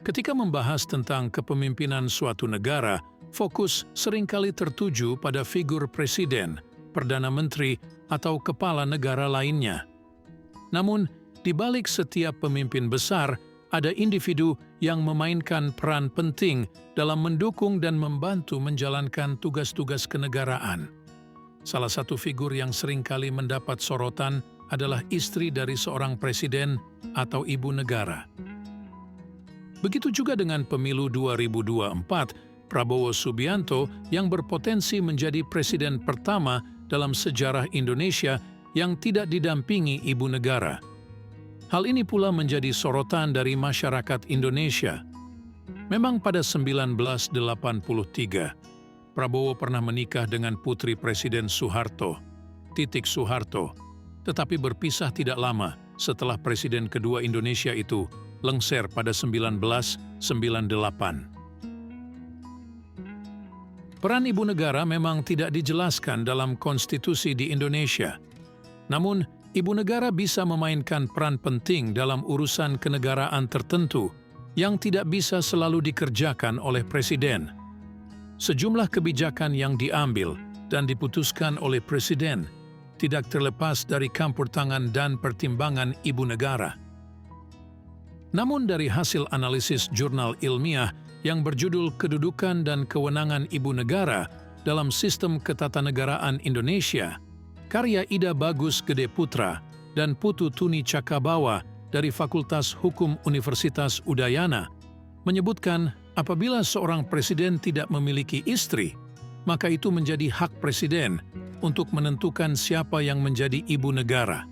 Ketika membahas tentang kepemimpinan suatu negara, fokus seringkali tertuju pada figur presiden, perdana menteri, atau kepala negara lainnya. Namun, di balik setiap pemimpin besar, ada individu yang memainkan peran penting dalam mendukung dan membantu menjalankan tugas-tugas kenegaraan. Salah satu figur yang seringkali mendapat sorotan adalah istri dari seorang presiden atau ibu negara. Begitu juga dengan pemilu 2024, Prabowo Subianto yang berpotensi menjadi presiden pertama dalam sejarah Indonesia yang tidak didampingi ibu negara. Hal ini pula menjadi sorotan dari masyarakat Indonesia. Memang pada 1983, Prabowo pernah menikah dengan putri Presiden Soeharto, Titik Soeharto, tetapi berpisah tidak lama setelah Presiden kedua Indonesia itu lengser pada 1998. Peran ibu negara memang tidak dijelaskan dalam konstitusi di Indonesia. Namun, ibu negara bisa memainkan peran penting dalam urusan kenegaraan tertentu yang tidak bisa selalu dikerjakan oleh presiden. Sejumlah kebijakan yang diambil dan diputuskan oleh presiden tidak terlepas dari campur tangan dan pertimbangan ibu negara. Namun dari hasil analisis jurnal ilmiah yang berjudul Kedudukan dan Kewenangan Ibu Negara dalam Sistem Ketatanegaraan Indonesia, karya Ida Bagus Gede Putra dan Putu Tuni Cakabawa dari Fakultas Hukum Universitas Udayana menyebutkan apabila seorang presiden tidak memiliki istri, maka itu menjadi hak presiden untuk menentukan siapa yang menjadi ibu negara.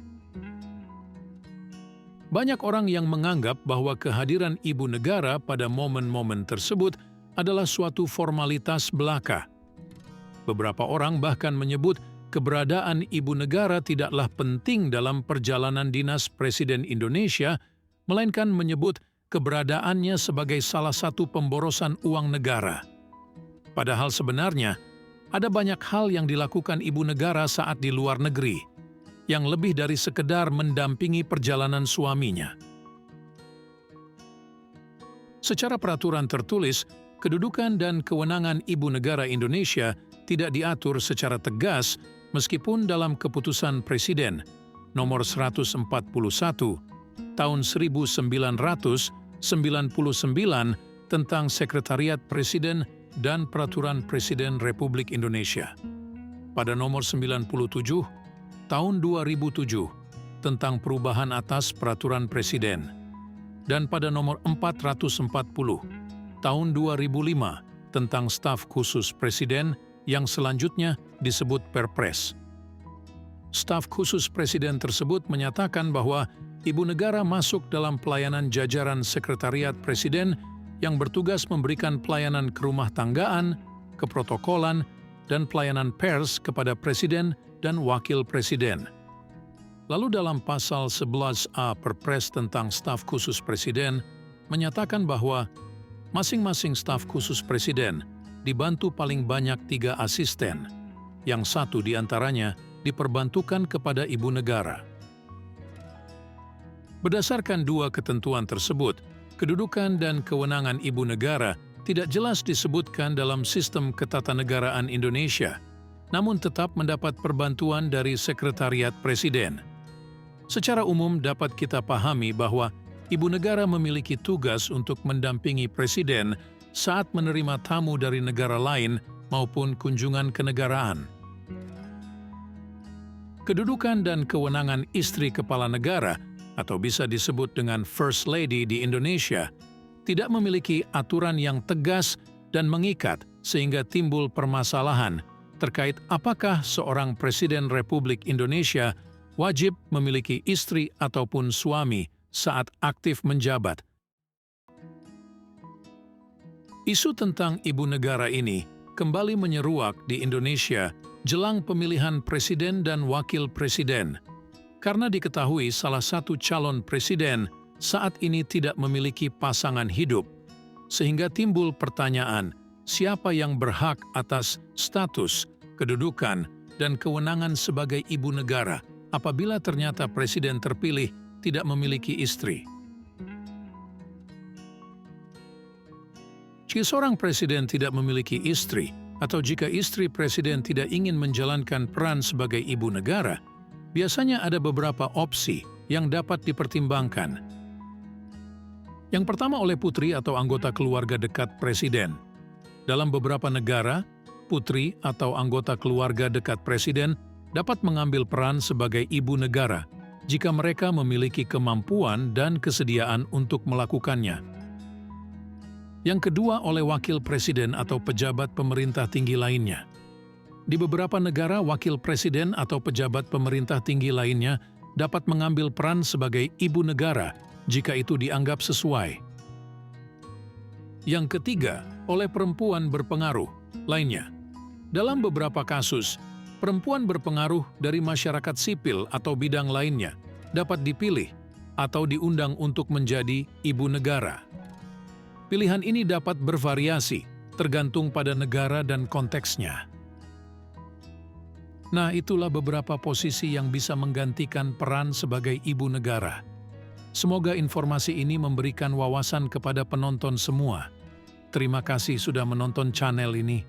Banyak orang yang menganggap bahwa kehadiran ibu negara pada momen-momen tersebut adalah suatu formalitas belaka. Beberapa orang bahkan menyebut keberadaan ibu negara tidaklah penting dalam perjalanan dinas Presiden Indonesia, melainkan menyebut keberadaannya sebagai salah satu pemborosan uang negara. Padahal sebenarnya, ada banyak hal yang dilakukan ibu negara saat di luar negeri, yang lebih dari sekedar mendampingi perjalanan suaminya. Secara peraturan tertulis, kedudukan dan kewenangan ibu negara Indonesia tidak diatur secara tegas meskipun dalam keputusan Presiden nomor 141 tahun 1999 tentang Sekretariat Presiden dan Peraturan Presiden Republik Indonesia. Pada nomor 97 tahun 2007 tentang perubahan atas Peraturan Presiden, dan pada nomor 440 tahun 2005 tentang Staf Khusus Presiden yang selanjutnya disebut Perpres. Staf Khusus Presiden tersebut menyatakan bahwa ibu negara masuk dalam pelayanan jajaran Sekretariat Presiden yang bertugas memberikan pelayanan kerumah tanggaan, keprotokolan, dan pelayanan pers kepada Presiden dan Wakil Presiden. Lalu dalam pasal 11A Perpres tentang Staf Khusus Presiden menyatakan bahwa masing-masing staf khusus Presiden dibantu paling banyak 3 asisten, yang satu diantaranya diperbantukan kepada ibu negara. Berdasarkan 2 ketentuan tersebut, kedudukan dan kewenangan ibu negara tidak jelas disebutkan dalam sistem ketatanegaraan Indonesia, namun tetap mendapat perbantuan dari Sekretariat Presiden. Secara umum dapat kita pahami bahwa ibu negara memiliki tugas untuk mendampingi presiden saat menerima tamu dari negara lain maupun kunjungan kenegaraan. Kedudukan dan kewenangan istri kepala negara, atau bisa disebut dengan First Lady di Indonesia, tidak memiliki aturan yang tegas dan mengikat sehingga timbul permasalahan terkait apakah seorang Presiden Republik Indonesia wajib memiliki istri ataupun suami saat aktif menjabat. Isu tentang ibu negara ini kembali menyeruak di Indonesia jelang pemilihan presiden dan wakil presiden, karena diketahui salah satu calon presiden saat ini tidak memiliki pasangan hidup, sehingga timbul pertanyaan siapa yang berhak atas status, kedudukan, dan kewenangan sebagai ibu negara apabila ternyata presiden terpilih tidak memiliki istri. Jika seorang presiden tidak memiliki istri, atau jika istri presiden tidak ingin menjalankan peran sebagai ibu negara, biasanya ada beberapa opsi yang dapat dipertimbangkan. Yang pertama oleh putri atau anggota keluarga dekat presiden. Dalam beberapa negara, putri atau anggota keluarga dekat presiden dapat mengambil peran sebagai ibu negara jika mereka memiliki kemampuan dan kesediaan untuk melakukannya. Yang kedua oleh wakil presiden atau pejabat pemerintah tinggi lainnya. Di beberapa negara, wakil presiden atau pejabat pemerintah tinggi lainnya dapat mengambil peran sebagai ibu negara jika itu dianggap sesuai. Yang ketiga, oleh perempuan berpengaruh lainnya. Dalam beberapa kasus, perempuan berpengaruh dari masyarakat sipil atau bidang lainnya dapat dipilih atau diundang untuk menjadi ibu negara. Pilihan ini dapat bervariasi, tergantung pada negara dan konteksnya. Nah, itulah beberapa posisi yang bisa menggantikan peran sebagai ibu negara. Semoga informasi ini memberikan wawasan kepada penonton semua. Terima kasih sudah menonton channel ini.